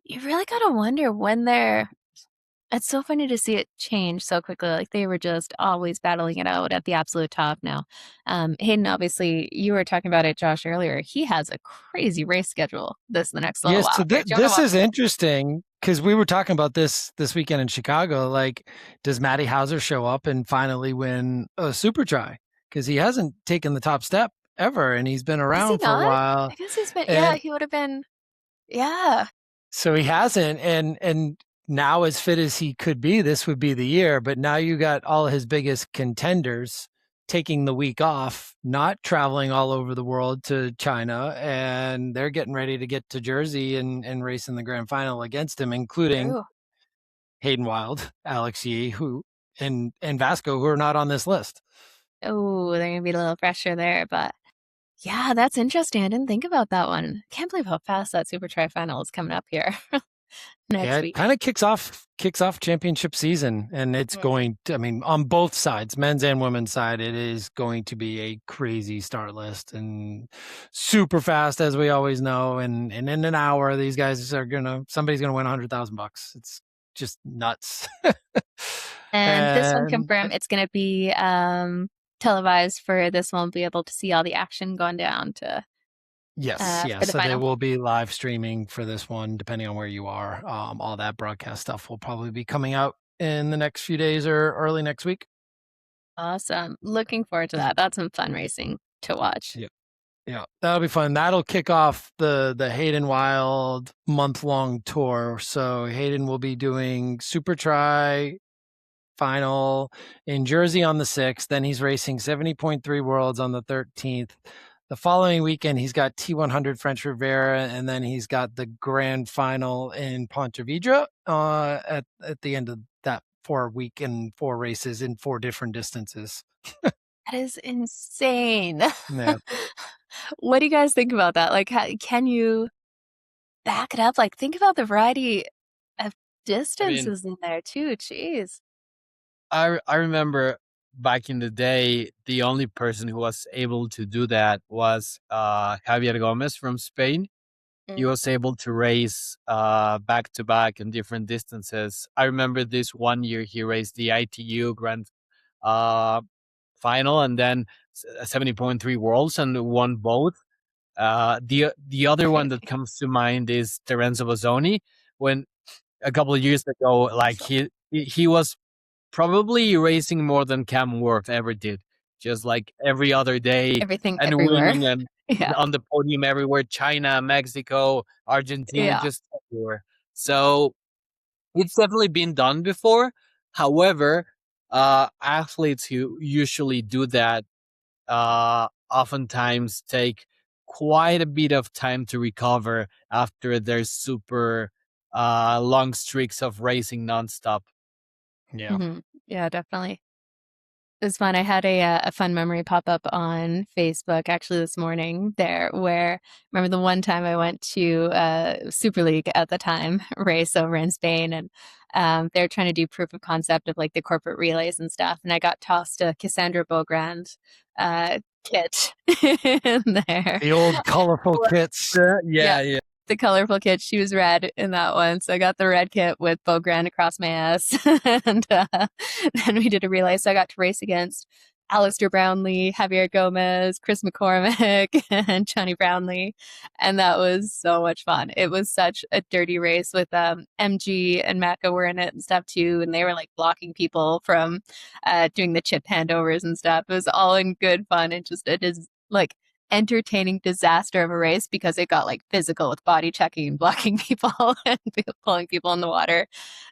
You really gotta wonder when it's so funny to see it change so quickly. Like they were just always battling it out at the absolute top now. Hayden, obviously, you were talking about it, Josh, earlier. He has a crazy race schedule the next little Yes, while. so this is interesting because we were talking about this weekend in Chicago. Like, does Matty Hauser show up and finally win a super tri? Because he hasn't taken the top step ever, and he's been around for a while. I guess he's been. He would have been. Yeah. So he hasn't, and now as fit as he could be, this would be the year. But now you got all his biggest contenders taking the week off, not traveling all over the world to China, and they're getting ready to get to Jersey and race in the grand final against him, including Hayden Wild, Alex Yee, and Vasco, who are not on this list. Oh, they're gonna be a little fresher there, but yeah, that's interesting. I didn't think about that one. Can't believe how fast that Super Tri final is coming up here next week. It kind of kicks off championship season, and it's going to, I mean, on both sides, men's and women's side, it is going to be a crazy start list and super fast, as we always know. And in an hour, these guys somebody's gonna win $100,000. It's just nuts. And this one confirmed it's gonna be televised for this one. We'll be able to see all the action going down to yes. For the So final. they will be live streaming for this one, depending on where you are. All that broadcast stuff will probably be coming out in the next few days or early next week. Awesome. Looking forward to that. That's some fun racing to watch. Yeah, that'll be fun. That'll kick off the Hayden Wild month-long tour. So Hayden will be doing Super Tri final in Jersey on the 6th. Then he's racing 70.3 Worlds on the 13th. The following weekend, he's got T100 French Riviera, and then he's got the grand final in Ponte Vedra at the end of that 4 week and 4 races in 4 different distances. That is insane. Yeah. What do you guys think about that? Like, can you back it up? Like, think about the variety of distances in there too. Jeez. I remember back in the day, the only person who was able to do that was Javier Gomez from Spain. He was able to race back to back in different distances. I remember this one year he raced the ITU Grand Final and then 70.3 Worlds and won both. The other one that comes to mind is Terenzo Bozzoni. When a couple of years ago, like he was probably racing more than Cam Worth ever did. Just like every other day, Everything and everywhere. winning and on the podium everywhere. China, Mexico, Argentina, just everywhere. So it's definitely been done before. However, athletes who usually do that oftentimes take quite a bit of time to recover after their super long streaks of racing nonstop. Yeah. Mm-hmm. Yeah, definitely. It was fun. I had a fun memory pop up on Facebook actually this morning there where remember the one time I went to Super League at the time race over in Spain and they're trying to do proof of concept of like the corporate relays and stuff. And I got tossed a Cassandra Beaugrand kit in there. The old colorful kits. Yeah. The colorful kit. She was red in that one. So I got the red kit with Beaugrand across my ass. And then we did a relay. So I got to race against Alistair Brownlee, Javier Gomez, Chris McCormick, and Johnny Brownlee. And that was so much fun. It was such a dirty race with MG and Maka were in it and stuff too. And they were like blocking people from doing the chip handovers and stuff. It was all in good fun. It is like entertaining disaster of a race because it got like physical with body checking and blocking people and pulling people in the water.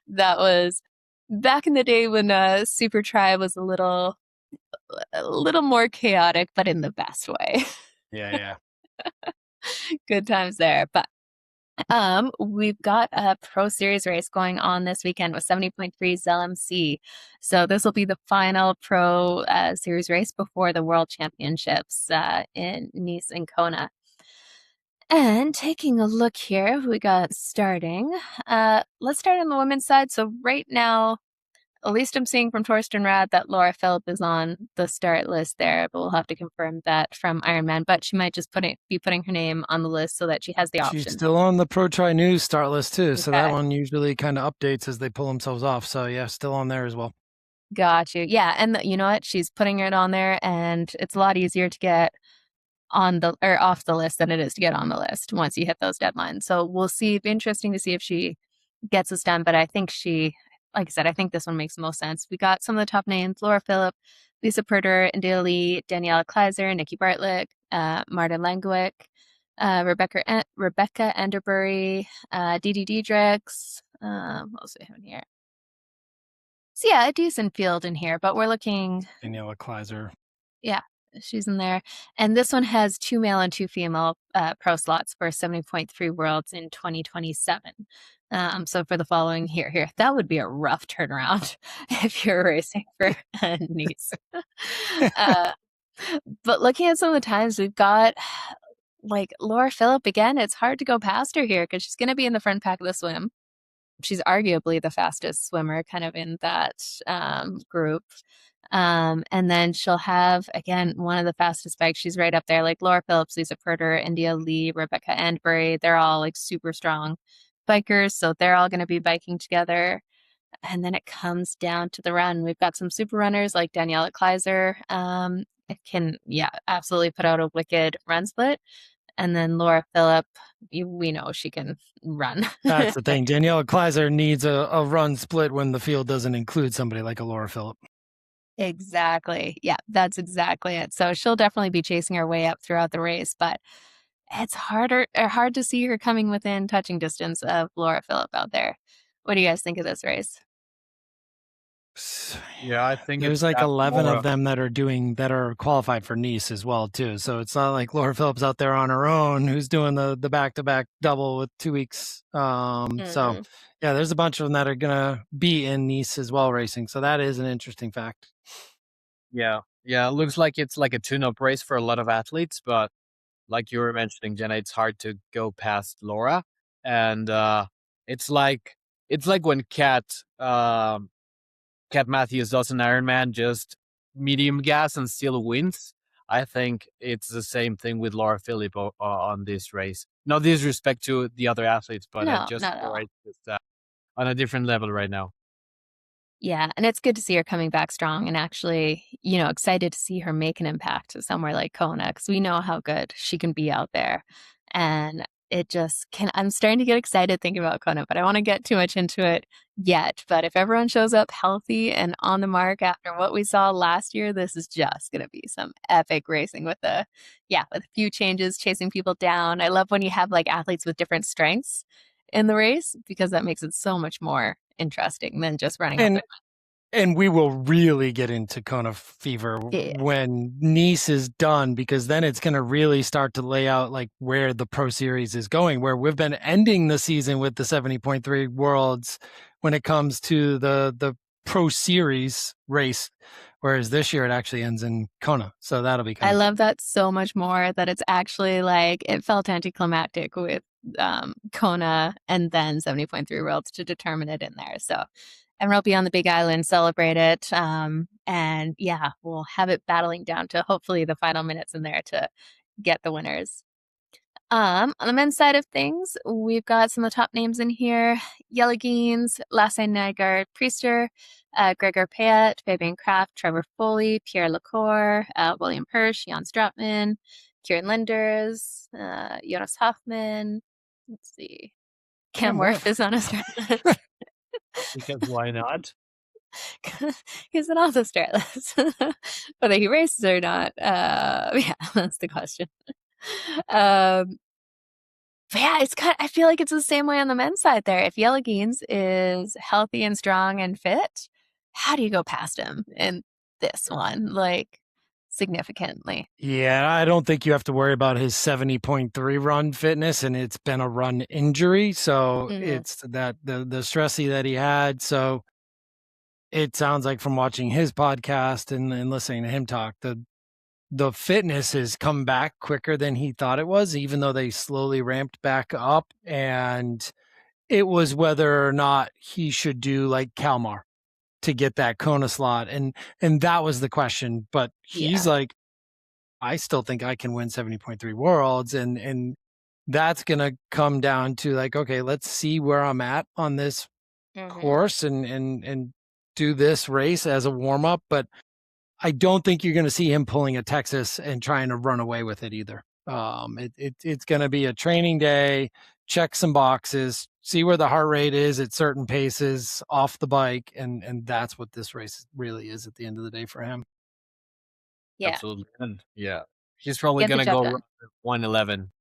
That was back in the day when Super Tri was a little more chaotic, but in the best way. Yeah. Good times there. But We've got a Pro Series race going on this weekend with 70.3 ZLMC. So this will be the final Pro Series race before the World Championships in Nice and Kona. And taking a look here, who we got starting. Let's start on the women's side. So right now, at least I'm seeing from Torsten Rad that Laura Philipp is on the start list there, but we'll have to confirm that from Ironman. But she might just be putting her name on the list so that she has the option. She's still on the Pro Tri News start list too, so that Okay. one usually kind of updates as they pull themselves off. So yeah, still on there as well. Got you. Yeah, and you know what? She's putting it on there, and it's a lot easier to get on the or off the list than it is to get on the list once you hit those deadlines. So we'll see. It'd be interesting to see if she gets this done, but I think like I said, I think this one makes the most sense. We got some of the top names: Laura Philipp, Lisa Purter, India Lee, Daniela Kleiser, Nikki Bartlett, Martin Langwick, Rebecca Enderbury, Didi Diedrichs. What else do we have in here? So yeah, a decent field in here, but we're looking. Daniela Kleiser. Yeah, she's in there. And this one has 2 male and 2 female pro slots for 70.3 Worlds in 2027. So for the following here, that would be a rough turnaround if you're racing for Nice. But looking at some of the times we've got, like Laura Philipp again, it's hard to go past her here because she's going to be in the front pack of the swim. She's arguably the fastest swimmer kind of in that group. And then she'll have, again, one of the fastest bikes. She's right up there, like Laura Phillips, Lisa Purter, India Lee, Rebecca Endbury. They're all like super strong bikers. So they're all going to be biking together. And then it comes down to the run. We've got some super runners like Daniela Kleiser. It can, absolutely put out a wicked run split. And then Laura Philipp, we know she can run. That's the thing. Daniela Kleiser needs a run split when the field doesn't include somebody like a Laura Philipp. Exactly. Yeah, that's exactly it. So she'll definitely be chasing her way up throughout the race, but it's hard to see her coming within touching distance of Laura Philipp out there. What do you guys think of this race? Yeah, I think there's like 11 of them that are qualified for Nice as well too. So it's not like Laura Phillips out there on her own who's doing the back-to-back double with 2 weeks. So yeah, there's a bunch of them that are gonna be in Nice as well racing. So that is an interesting fact. Yeah, it looks like it's like a tune-up race for a lot of athletes, but like you were mentioning, Jenna, it's hard to go past Laura, and it's like when Kat Matthews does an Ironman, just medium gas and still wins. I think it's the same thing with Laura Philipp on this race. No disrespect to the other athletes, but just on a different level right now. Yeah, and it's good to see her coming back strong and actually, excited to see her make an impact somewhere like Kona because we know how good she can be out there. And I'm starting to get excited thinking about Kona, but I don't want to get too much into it yet. But if everyone shows up healthy and on the mark after what we saw last year, this is just going to be some epic racing with a few changes, chasing people down. I love when you have like athletes with different strengths in the race because that makes it so much more interesting than just running. And we will really get into Kona fever when Nice is done, because then it's going to really start to lay out like where the Pro Series is going, where we've been ending the season with the 70.3 Worlds when it comes to the Pro Series race, whereas this year it actually ends in Kona. So that'll be I love that so much more, that it's actually like it felt anticlimactic with Kona and then 70.3 Worlds to determine it in there. So everyone will be on the Big Island, celebrate it. And we'll have it battling down to hopefully the final minutes in there to get the winners. On the men's side of things, we've got some of the top names in here: Jelle Geens, Lasse Nygaard Priester, Gregor Payet, Fabian Kraft, Trevor Foley, Pierre Lacour, William Hirsch, Jan Stratman, Kieran Linders, Jonas Hoffman. Let's see. Cam Worth is on a start list. Because why not? He's an also start list. Whether he races or not, that's the question. I feel like it's the same way on the men's side there. If Jelle Geens is healthy and strong and fit, how do you go past him in this one? Like, significantly. Yeah, I don't think you have to worry about his 70.3 run fitness, and it's been a run injury. So it's that the stressy that he had. So it sounds like from watching his podcast and listening to him talk, the fitness has come back quicker than he thought it was, even though they slowly ramped back up. And it was whether or not he should do like Kalmar to get that Kona slot. And that was the question. But he's like, I still think I can win 70.3 worlds. And that's going to come down to like, okay, let's see where I'm at on this course and do this race as a warm up. But I don't think you're going to see him pulling a Texas and trying to run away with it either. It's going to be a training day, check some boxes, see where the heart rate is at certain paces off the bike. And that's what this race really is at the end of the day for him. Yeah. Absolutely. And yeah. He's probably going to go 111.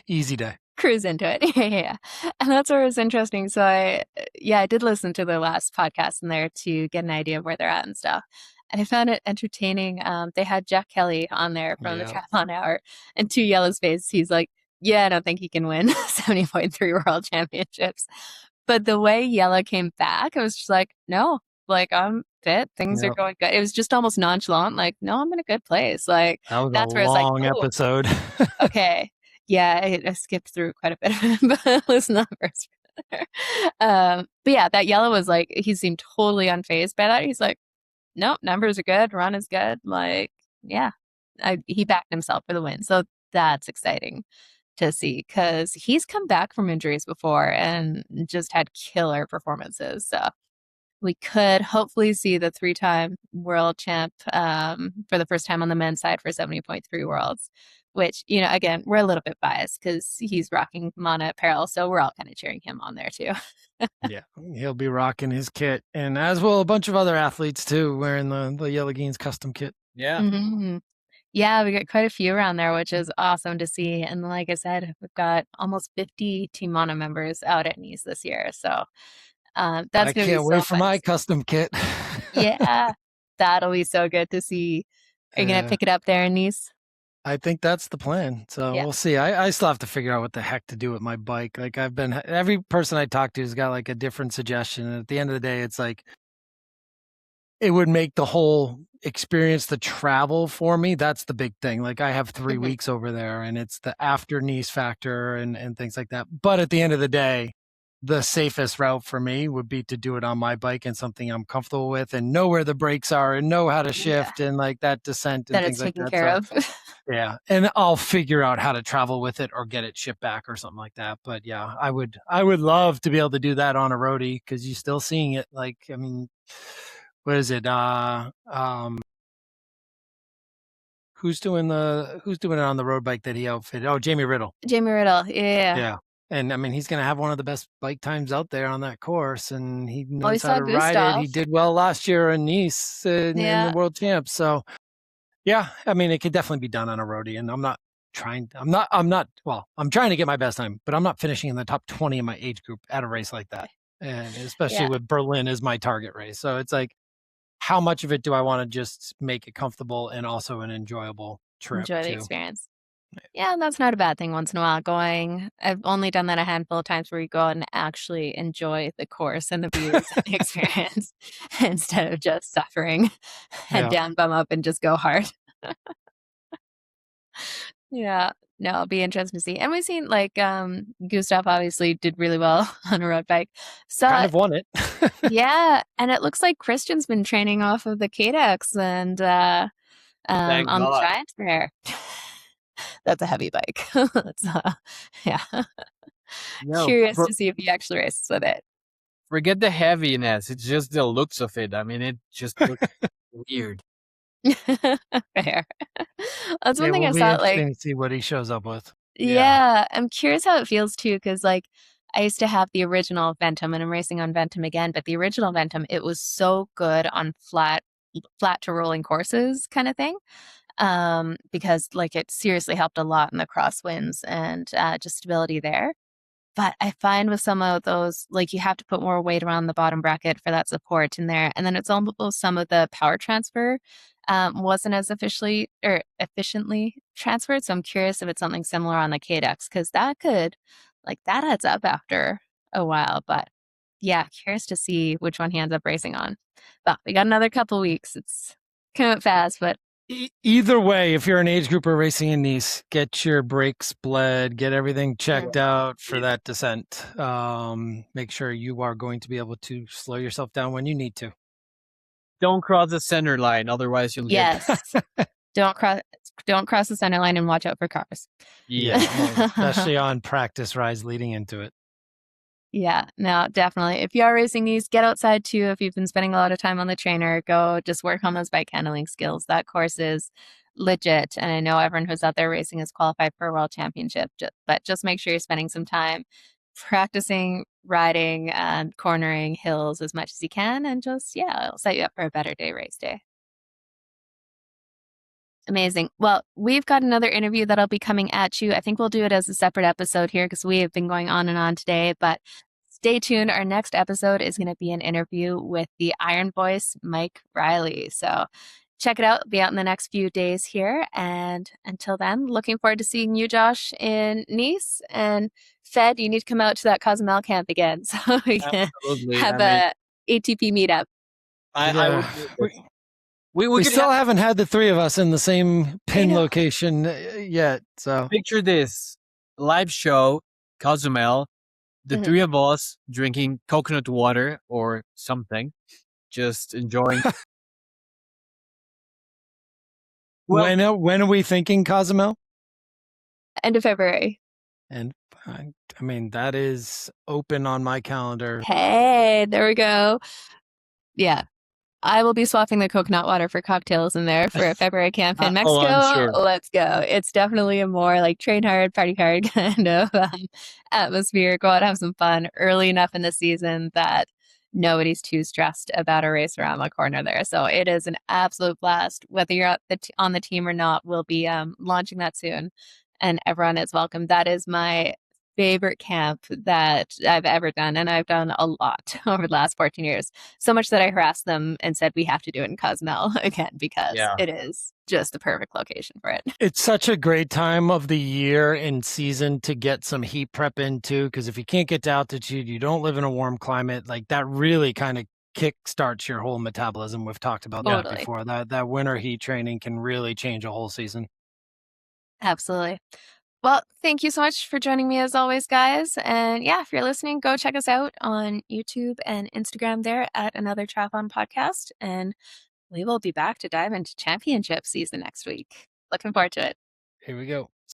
Easy day. Cruise into it. Yeah. And that's where it's interesting. So I did listen to the last podcast in there to get an idea of where they're at and stuff. And I found it entertaining. They had Jack Kelly on there from the Triathlon Hour, and to Yellow's face, he's like, yeah, I don't think he can win 70.3 world championships. But the way Yella came back, I was just like, no, like I'm fit. Things are going good. It was just almost nonchalant. Like, no, I'm in a good place. Like that's where it's like, long episode. Okay. Yeah, I skipped through quite a bit of it, but listen to the first. But yeah, that Yella was like, he seemed totally unfazed by that. He's like, nope, numbers are good, run is good. Like, yeah, he backed himself for the win. So that's exciting to see because he's come back from injuries before and just had killer performances. So we could hopefully see the 3-time world champ for the first time on the men's side for 70.3 worlds, which, you know, again, we're a little bit biased because he's rocking Mauna apparel. So we're all kind of cheering him on there too. Yeah, he'll be rocking his kit. And as will a bunch of other athletes too, wearing the Yellow Geens custom kit. Yeah. Yeah, we got quite a few around there, which is awesome to see. And like I said, we've got almost 50 Team Mauna members out at Nice this year. So that's I can't wait for my custom kit. Yeah, that'll be so good to see. Are you going to pick it up there in Nice? I think that's the plan. So we'll see. I still have to figure out what the heck to do with my bike. Like every person I talk to has got like a different suggestion. And at the end of the day, it's like, it would make the whole experience, the travel for me. That's the big thing. Like I have 3 weeks over there and it's the after Nice factor and things like that. But at the end of the day, the safest route for me would be to do it on my bike and something I'm comfortable with and know where the brakes are and know how to shift and like that descent and things like that. Care of. Yeah. And I'll figure out how to travel with it or get it shipped back or something like that. But yeah, I would love to be able to do that on a roadie because you're still seeing it. Like, I mean, what is it? Who's doing it on the road bike that he outfitted? Oh, Jamie Riddle. Yeah. And I mean, he's going to have one of the best bike times out there on that course, and he knows how to ride it. He did well last year in Nice in the World Champs. So, yeah, I mean, it could definitely be done on a roadie. And I'm trying to get my best time, but I'm not finishing in the top 20 in my age group at a race like that. And especially with Berlin as my target race. So it's like, how much of it do I want to just make it comfortable and also an enjoyable trip? Enjoy the experience. Yeah, and that's not a bad thing once in a while. I've only done that a handful of times where you go and actually enjoy the course and the views and the experience instead of just suffering, head down, bum up, and just go hard. Yeah, no, it'll be interesting to see. And we've seen like Gustav obviously did really well on a road bike. So kind of won it. Yeah, and it looks like Christian's been training off of the KDX and on the Triangle. That's a heavy bike. Curious to see if he actually races with it. Forget the heaviness. It's just the looks of it. I mean, it just looks weird. Fair. That's one thing I saw. Like, see what he shows up with. Yeah, I'm curious how it feels too, because like I used to have the original Ventum, and I'm racing on Ventum again. But the original Ventum, it was so good on flat to rolling courses, kind of thing. Because like it seriously helped a lot in the crosswinds and just stability there. But I find with some of those, like you have to put more weight around the bottom bracket for that support in there. And then it's almost some of the power transfer wasn't as efficiently transferred. So I'm curious if it's something similar on the KDEX, because that adds up after a while. But yeah, curious to see which one he ends up racing on. But we got another couple weeks. It's coming fast, but either way, if you're an age grouper racing in Nice, get your brakes bled, get everything checked out for that descent. Make sure you are going to be able to slow yourself down when you need to. Don't cross the center line, otherwise you'll get. Don't cross the center line and watch out for cars. Yeah, especially on practice rides leading into it. Yeah, no, definitely. If you are racing these, get outside too. If you've been spending a lot of time on the trainer, go just work on those bike handling skills. That course is legit. And I know everyone who's out there racing is qualified for a world championship, but just make sure you're spending some time practicing riding and cornering hills as much as you can. And just, it'll set you up for a better day race day. Amazing. Well, we've got another interview that'll be coming at you. I think we'll do it as a separate episode here because we have been going on and on today, but stay tuned. Our next episode is going to be an interview with the Iron Voice, Mike Riley. So check it out. It'll be out in the next few days here. And until then, looking forward to seeing you, Josh, in Nice. And Fed, you need to come out to that Cozumel camp again so we can have a ATP meetup. We still haven't had the three of us in the same pin location yet. So picture this live show, Cozumel, the three of us drinking coconut water or something, just enjoying. When are we thinking Cozumel? End of February. And I mean, that is open on my calendar. Hey, there we go. Yeah. I will be swapping the coconut water for cocktails in there for a February camp in Mexico. Sure. Let's go. It's definitely a more like train hard, party hard kind of atmosphere. Go out, have some fun early enough in the season that nobody's too stressed about a race around the corner there. So it is an absolute blast. Whether you're on the team or not, we'll be launching that soon. And everyone is welcome. That is my favorite camp that I've ever done. And I've done a lot over the last 14 years. So much that I harassed them and said we have to do it in Cozumel again because it is just the perfect location for it. It's such a great time of the year and season to get some heat prep into, because if you can't get to altitude, you don't live in a warm climate, like that really kind of kickstarts your whole metabolism. We've talked about that before. That winter heat training can really change a whole season. Absolutely. Well, thank you so much for joining me as always, guys. And if you're listening, go check us out on YouTube and Instagram there at Another Triathlon Podcast. And we will be back to dive into championship season next week. Looking forward to it. Here we go.